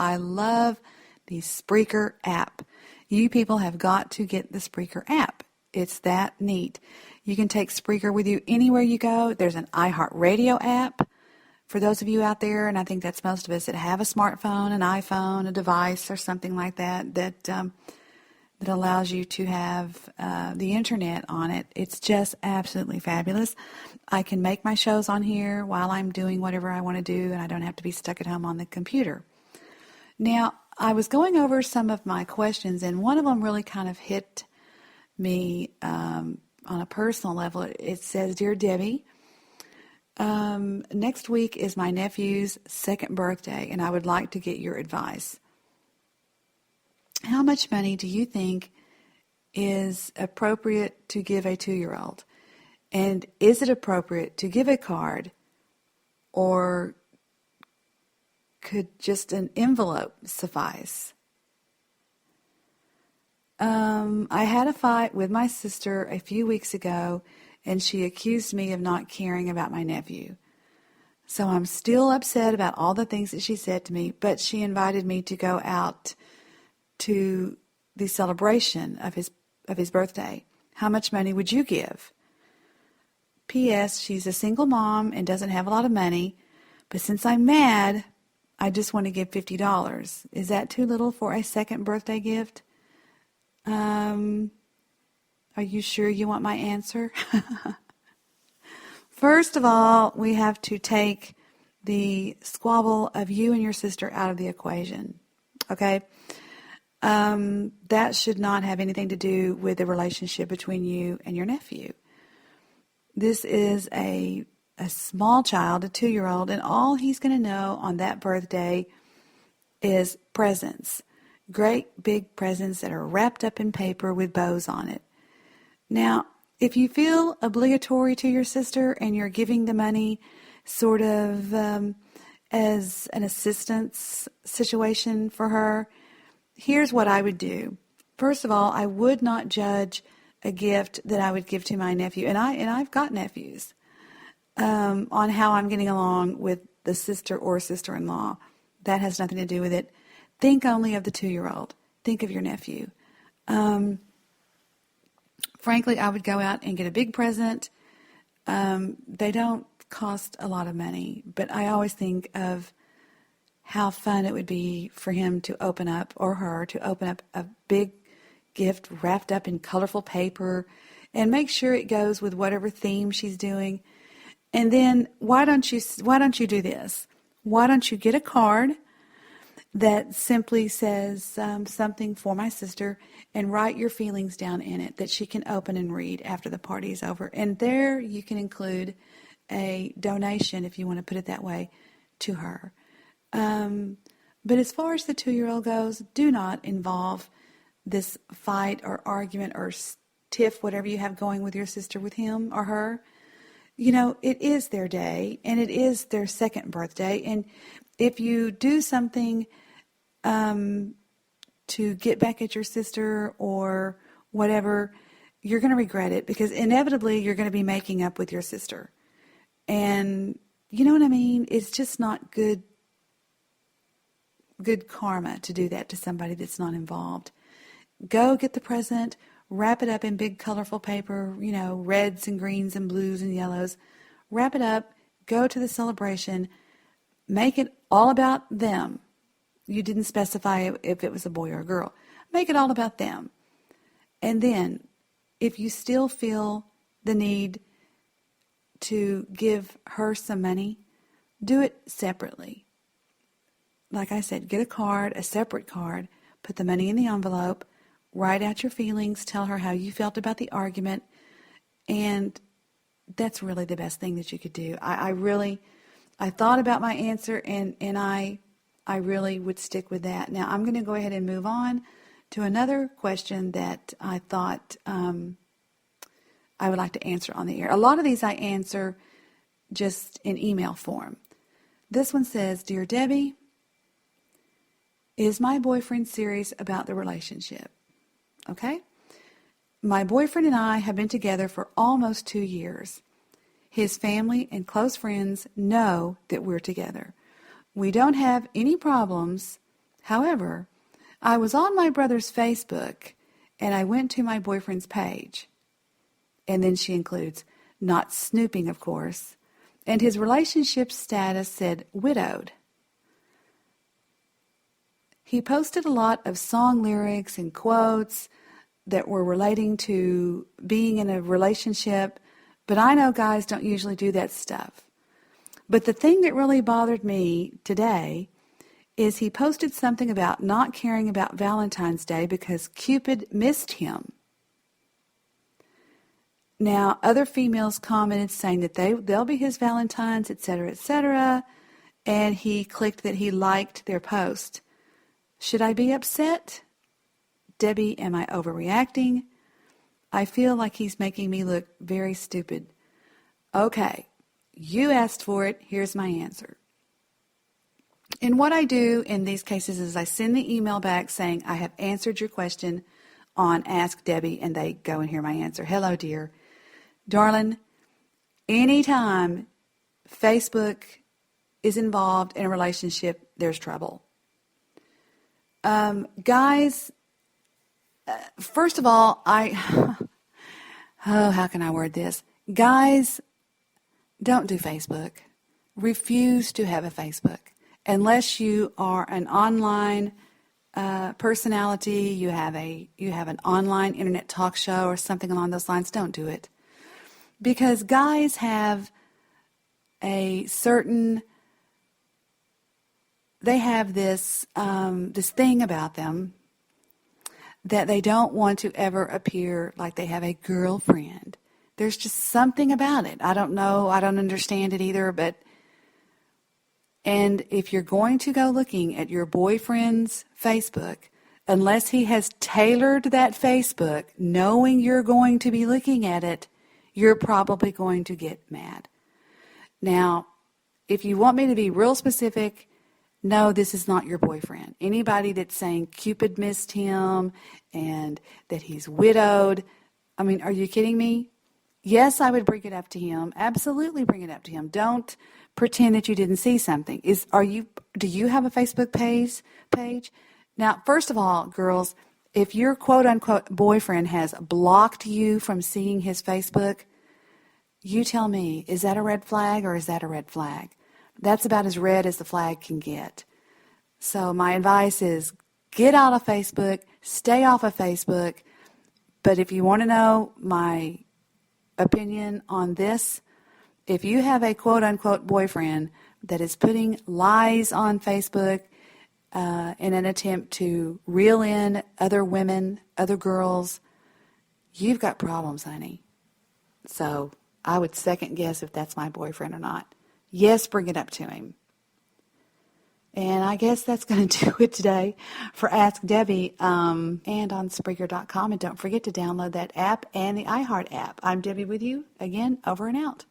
I love the Spreaker app. You people have got to get the Spreaker app. It's that neat. You can take Spreaker with you anywhere you go. There's an iHeartRadio app for those of you out there, and I think that's most of us that have a smartphone, an iPhone, a device, or something like that that allows you to have the internet on it. It's just absolutely fabulous. I can make my shows on here while I'm doing whatever I want to do, and I don't have to be stuck at home on the computer. Now, I was going over some of my questions, and one of them really kind of hit me on a personal level. It says, Dear Debbie, next week is my nephew's 2nd birthday, and I would like to get your advice. How much money do you think is appropriate to give a 2-year-old? And is it appropriate to give a card, or could just an envelope suffice? I had a fight with my sister a few weeks ago, and she accused me of not caring about my nephew. So I'm still upset about all the things that she said to me, but she invited me to go out to the celebration of his birthday. How much money would you give? P.S. She's a single mom and doesn't have a lot of money, but since I'm mad, I just want to give $50. Is that too little for a 2nd birthday gift? Are you sure you want my answer? First of all, we have to take the squabble of you and your sister out of the equation. Okay? That should not have anything to do with the relationship between you and your nephew. This is a small child, a 2-year-old, and all he's going to know on that birthday is presents. Great big presents that are wrapped up in paper with bows on it. Now, if you feel obligatory to your sister and you're giving the money sort of as an assistance situation for her, here's what I would do. First of all, I would not judge a gift that I would give to my nephew, and I've got nephews, on how I'm getting along with the sister or sister-in-law. That has nothing to do with it. Think only of the 2-year-old. Think of your nephew. Frankly, I would go out and get a big present. They don't cost a lot of money, but I always think of how fun it would be for him to open up, or her to open up, a big gift wrapped up in colorful paper, and make sure it goes with whatever theme she's doing. And then why don't you do this? Why don't you get a card that simply says something for my sister, and write your feelings down in it that she can open and read after the party is over. And there you can include a donation, if you want to put it that way, to her. But as far as the 2-year-old goes, do not involve this fight or argument or tiff, whatever you have going with your sister, with him or her. You know, it is their day, and it is their 2nd birthday. And if you do something to get back at your sister or whatever, you're going to regret it, because inevitably you're going to be making up with your sister. And you know what I mean? It's just not good karma to do that to somebody that's not involved. Go get the present, wrap it up in big colorful paper, reds and greens and blues and yellows. Wrap it up, go to the celebration, make it all about them. You didn't specify if it was a boy or a girl. Make it all about them. And then, if you still feel the need to give her some money, do it separately. Like I said, get a card, a separate card, put the money in the envelope, write out your feelings, tell her how you felt about the argument, and that's really the best thing that you could do. I thought about my answer, and I really would stick with that. Now, I'm going to go ahead and move on to another question that I thought I would like to answer on the air. A lot of these I answer just in email form. This one says, Dear Debbie, is my boyfriend serious about the relationship? Okay. My boyfriend and I have been together for almost 2 years. His family and close friends know that we're together. We don't have any problems However, I was on my brother's Facebook, and I went to my boyfriend's page. And then she includes, not snooping, of course, and his relationship status said widowed. He posted a lot of song lyrics and quotes that were relating to being in a relationship, but I know guys don't usually do that stuff. But the thing that really bothered me today is he posted something about not caring about Valentine's Day because Cupid missed him. Now, other females commented saying that they'll be his Valentines, etc., and he clicked that he liked their post. Should I be upset? Debbie, am I overreacting? I feel like he's making me look very stupid. Okay, you asked for it. Here's my answer. And what I do in these cases is I send the email back saying, I have answered your question on Ask Debbie, and they go and hear my answer. Hello, dear. Darling, anytime Facebook is involved in a relationship, there's trouble. Guys, first of all, how can I word this? Guys, don't do Facebook. Refuse to have a Facebook. Unless you are an online personality, you have an online internet talk show or something along those lines, don't do it. Because guys have this thing about them that they don't want to ever appear like they have a girlfriend. There's just something about it. I don't know. I don't understand it either. And if you're going to go looking at your boyfriend's Facebook, unless he has tailored that Facebook, knowing you're going to be looking at it, you're probably going to get mad. Now, if you want me to be real specific, no, this is not your boyfriend. Anybody that's saying Cupid missed him and that he's widowed, I mean, are you kidding me? Yes, I would bring it up to him. Absolutely bring it up to him. Don't pretend that you didn't see something. Do you have a Facebook page? Now, first of all, girls, if your quote-unquote boyfriend has blocked you from seeing his Facebook, you tell me, is that a red flag or is that a red flag? That's about as red as the flag can get. So my advice is get out of Facebook, stay off of Facebook. But if you want to know my opinion on this, if you have a quote-unquote boyfriend that is putting lies on Facebook in an attempt to reel in other women, other girls, you've got problems, honey. So I would second guess if that's my boyfriend or not. Yes, bring it up to him. And I guess that's going to do it today for Ask Debbie and on Spreaker.com. And don't forget to download that app and the iHeart app. I'm Debbie with you again, over and out.